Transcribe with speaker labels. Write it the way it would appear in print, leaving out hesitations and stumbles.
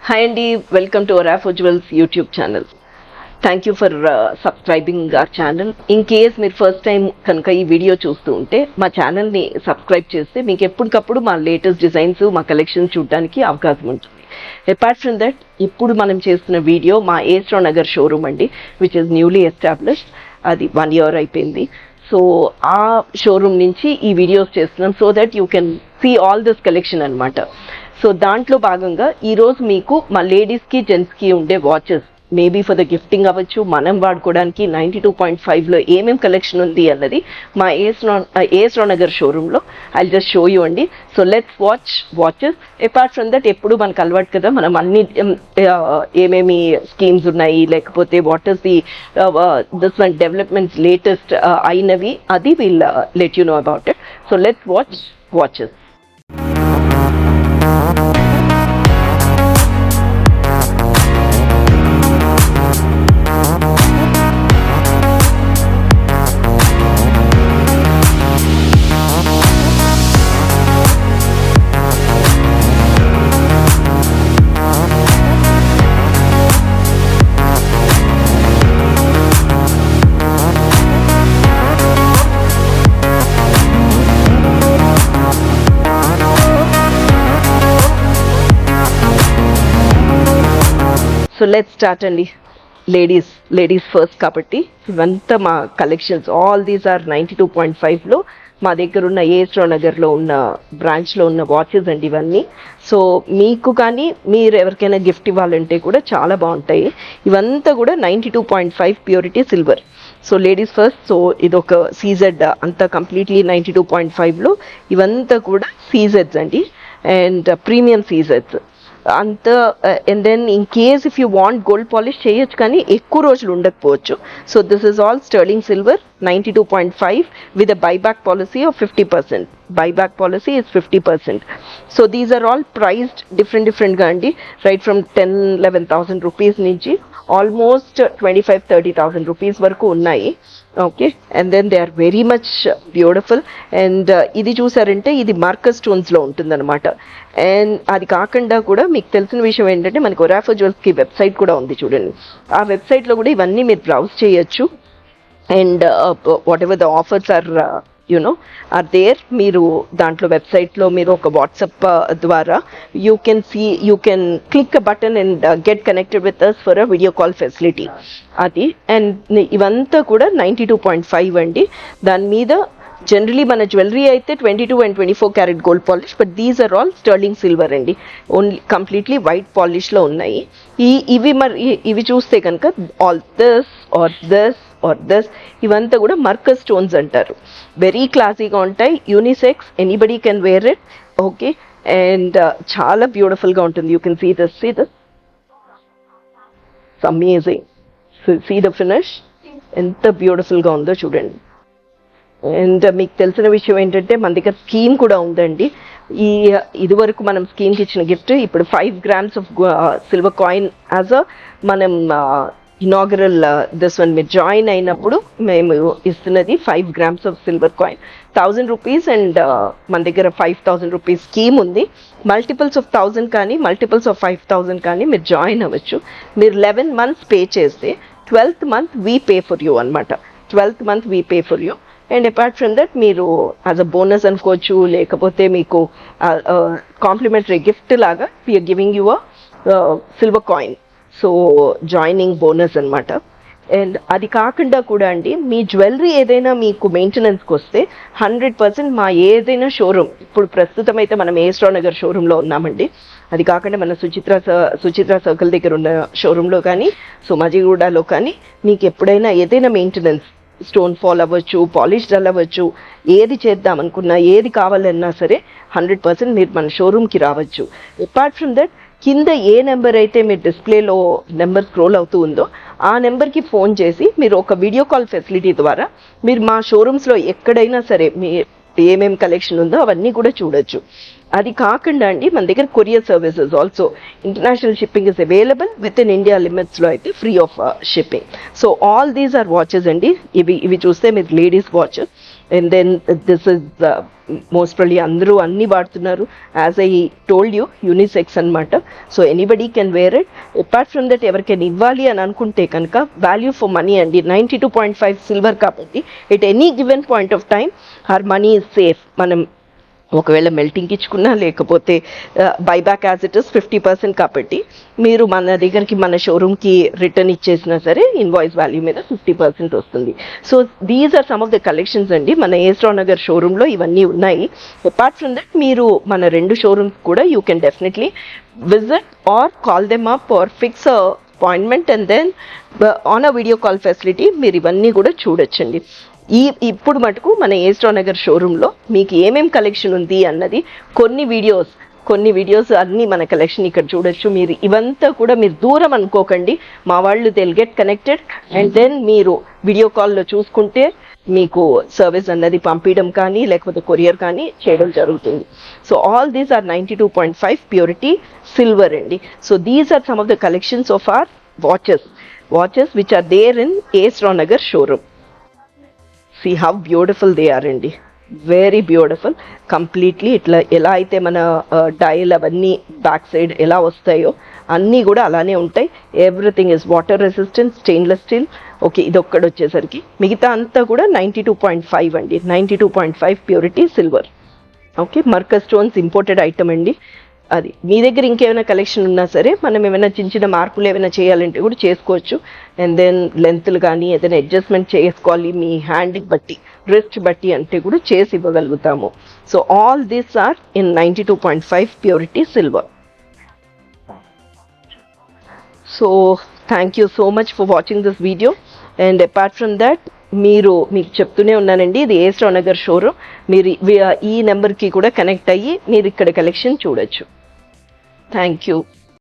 Speaker 1: Hi Andy, welcome to our Afo Jewels YouTube channel. Thank you for subscribing our channel. In case మీరు first time కనుక ఈ video చూస్తూ ఉంటే మా ఛానల్ని సబ్స్క్రైబ్ చేస్తే మీకు ఎప్పటికప్పుడు మా లేటెస్ట్ డిజైన్స్ మా కలెక్షన్ చూడడానికి అవకాశం ఉంటుంది. అపార్ట్ ఫ్రమ్ దట్ ఇప్పుడు మనం చేస్తున్న వీడియో మా ఏస్ట్రో నగర్ షోరూమ్ అండి, విచ్ ఇస్ న్యూలీ ఎస్టాబ్లిష్డ్. అది 1 year అయిపోయింది. సో ఆ షోరూమ్ నుంచి ఈ వీడియోస్ చేస్తున్నాం so that you can see all this collection అనమాట. సో దాంట్లో భాగంగా ఈరోజు మీకు మా లేడీస్కి జెంట్స్కి ఉండే watches maybe for the gifting అవ్వచ్చు, మనం వాడుకోవడానికి 92.5లో ఏమేమి కలెక్షన్ ఉంది అన్నది మా ఏస్ట్రో నగర్ షోరూంలో ఐ జస్ట్ షో యూ అండి. So let's watches. Apart from that ఎప్పుడు మనకు అలవాటు కదా, మనం అన్ని ఏమేమి స్కీమ్స్ ఉన్నాయి, లేకపోతే what is the this one developments latest అయినవి, అది will let you know about it. So let's watches. So let's start అండి. లేడీస్ ఫస్ట్ కాబట్టి ఇవంతా మా కలెక్షన్స్. ఆల్ దీస్ ఆర్ 92.5లో మా దగ్గర ఉన్న ఏస్ట్రో నగర్లో ఉన్న బ్రాంచ్లో ఉన్న వాచెస్ అండి ఇవన్నీ. సో మీకు కానీ మీరు ఎవరికైనా గిఫ్ట్ ఇవ్వాలంటే కూడా చాలా బాగుంటాయి. ఇవంతా కూడా 92.5 purity silver. So ladies first. So ఇదొక సీజెడ్, అంతా కంప్లీట్లీ 92.5లో ఇవంతా కూడా సీజెడ్స్ అండి, అండ్ ప్రీమియం సీజెడ్స్ అంత. And then in case if you want gold polish చేయొచ్చు, కానీ ఎక్కువ రోజులు ఉండకపోవచ్చు. So this is all sterling silver 92.5 with a buyback policy of 50%. Buyback policy is 50%. So these are all priced different గా అండి, right from 10,000-11,000 rupees నుంచి almost 25,000-30,000 rupees వరకు ఉన్నాయి. Okay, and then they are very much beautiful. అండ్ ఇది చూసారంటే ఇది marker స్టోన్స్లో ఉంటుందన్నమాట. అండ్ అది కాకుండా కూడా మీకు తెలిసిన విషయం ఏంటంటే మనకి ఒరాఫో జ్యువెల్స్కి వెబ్సైట్ కూడా ఉంది చూడండి. ఆ వెబ్సైట్లో కూడా ఇవన్నీ మీరు బ్రౌజ్ చేయొచ్చు. And whatever the offers are are there, మీరు దాంట్లో వెబ్సైట్లో మీరు ఒక వాట్సాప్ ద్వారా you can click a button and get connected with us for a video call facility. అది. అండ్ ఇవంతా కూడా 92.5 అండి. దాని మీద జనరలీ మన జ్యువెలరీ అయితే 22 and 24 carat gold polish, but these are all sterling silver అండి, ఓన్లీ కంప్లీట్లీ వైట్ పాలిష్లో ఉన్నాయి. ఇవి చూస్తే కనుక ఆల్ దిస్ ఇవంతా కూడా మార్కర్ స్టోన్స్ అంటారు. వెరీ క్లాసీగా ఉంటాయి, unisex, anybody can wear it. Okay, and చాలా బ్యూటిఫుల్గా ఉంటుంది. You can see this amazing. See the finish ఎంత బ్యూటిఫుల్గా ఉందో చూడండి. అండ్ మీకు తెలిసిన విషయం ఏంటంటే మన దగ్గర స్కీమ్ కూడా ఉందండి. ఇదివరకు మనం స్కీమ్కి ఇచ్చిన గిఫ్ట్ ఇప్పుడు 5 grams of silver coin as a మనం ఇనాగరల్ దిస్ వన్ మీరు జాయిన్ అయినప్పుడు మేము ఇస్తున్నది 5 grams of silver coin, 1,000 rupees. And మన దగ్గర 5,000 రూపీస్ స్కీమ్ ఉంది. మల్టిపుల్స్ ఆఫ్ 1,000 కానీ మల్టిపుల్స్ ఆఫ్ 5,000 కానీ మీరు జాయిన్ అవ్వచ్చు. మీరు 11 months పే చేస్తే 12th month we pay for you అనమాట. 12th month we pay for you. And apart from that మీరు యాజ్ అ బోనస్ అనుకోవచ్చు, లేకపోతే మీకు కాంప్లిమెంటరీ గిఫ్ట్ లాగా we are giving you a silver coin. So joining bonus అనమాట. అండ్ అది కాకుండా కూడా అండి, మీ జ్యువెలరీ ఏదైనా మీకు మెయింటెనెన్స్కి వస్తే 100% మా ఏదైనా షోరూమ్, ఇప్పుడు ప్రస్తుతం అయితే మనం ఏస్ట్రో నగర్ షోరూంలో ఉన్నామండి. అది కాకుండా మన సుచిత్ర సర్కిల్ దగ్గర ఉన్న షోరూంలో కానీ, సోమాజిగూడలో కానీ మీకు ఎప్పుడైనా ఏదైనా మెయింటెనెన్స్, స్టోన్ ఫాల్ అవ్వచ్చు, పాలిష్ డల్ అవ్వచ్చు, ఏది చేద్దాం అనుకున్నా, ఏది కావాలన్నా సరే 100% మీరు మన షోరూమ్కి రావచ్చు. అపార్ట్ ఫ్రమ్ దట్ కింద ఏ నెంబర్ అయితే మీరు డిస్ప్లేలో నెంబర్ స్క్రోల్ అవుతూ ఉందో ఆ నెంబర్కి ఫోన్ చేసి మీరు ఒక వీడియో కాల్ ఫెసిలిటీ ద్వారా మీరు మా షోరూమ్స్లో ఎక్కడైనా సరే మీ ఏమేమి కలెక్షన్ ఉందో అవన్నీ కూడా చూడొచ్చు. అది కాకుండా అండి మన దగ్గర courier services also, international shipping is available with in India లిమిట్స్లో అయితే free of shipping. So all these are watches అండి. ఇవి చూస్తే మీరు ladies watches. And then this is most probably అందరూ అన్నీ వాడుతున్నారు. As I told you, unisex అనమాట. So anybody can wear it. Apart from that ఎవరికైనా ఇవ్వాలి అని అనుకుంటే కనుక వాల్యూ ఫర్ మనీ అండి. 92.5 సిల్వర్ కాబట్టి at any given point of time our money is safe. మనం ఒకవేళ మెల్టింగ్కి ఇచ్చుకున్నా లేకపోతే బైబ్యాక్ యాజ్ ఇట్ ఇస్ 50% కాబట్టి మీరు మన దగ్గరికి మన షోరూమ్కి రిటర్న్ ఇచ్చేసినా సరే ఇన్వాయిస్ వాల్యూ మీద 50% వస్తుంది. So these are some of the collections అండి మన ఏఎస్ రావు నగర్ షోరూంలో ఇవన్నీ ఉన్నాయి. అపార్ట్ ఫ్రమ్ దట్ మీరు మన 2 షోరూమ్స్ కూడా you can definitely visit or call them up or fix appointment and then on a video call facility మీరు ఇవన్నీ కూడా చూడొచ్చండి. ఇప్పుడు మటుకు మన ఏఎస్ రావు నగర్ షోరూంలో మీకు ఏమేం కలెక్షన్ ఉంది అన్నది కొన్ని వీడియోస్ అన్నీ మన కలెక్షన్ ఇక్కడ చూడొచ్చు. మీరు ఇవంతా కూడా మీరు దూరం అనుకోకండి, మా వాళ్ళు will get connected and then మీరు వీడియో కాల్లో చూసుకుంటే మీకు సర్వీస్ అన్నది పంపించడం కానీ లేకపోతే కొరియర్ కానీ చేయడం జరుగుతుంది. So all these are 92.5 purity silver అండి. So these are some of the collections of our watches which are there in AS Rao Nagar showroom. See how beautiful they are అండి, వెరీ బ్యూటిఫుల్. కంప్లీట్లీ ఇట్లా ఎలా అయితే మన dial అవన్నీ back side ఎలా వస్తాయో అన్నీ కూడా అలానే ఉంటాయి. Everything is water resistant, stainless steel. Okay, ఇది ఒక్కటి వచ్చేసరికి మిగతా అంతా కూడా 92.5 అండి. 92.5 purity silver. Okay, marker stones imported item అండి. అది మీ దగ్గర ఇంకేమైనా కలెక్షన్ ఉన్నా సరే మనం ఏమైనా చిన్న మార్పులు ఏమైనా చేయాలంటే కూడా చేసుకోవచ్చు. అండ్ దెన్ లెంత్లు కానీ ఏదైనా అడ్జస్ట్మెంట్ చేసుకోవాలి మీ హ్యాండ్కి బట్టి, రిస్ట్ బట్టి అంటే కూడా చేసి ఇవ్వగలుగుతాము. So all these are in 92.5 purity silver. So thank you so much for watching this video. And apart from that మీకు చెప్తూనే ఉన్నానండి, ఇది ఏఎస్ రావు నగర్ షోరూమ్. మీరు ఈ నెంబర్కి కూడా కనెక్ట్ అయ్యి మీరు ఇక్కడ కలెక్షన్ చూడొచ్చు. Thank you.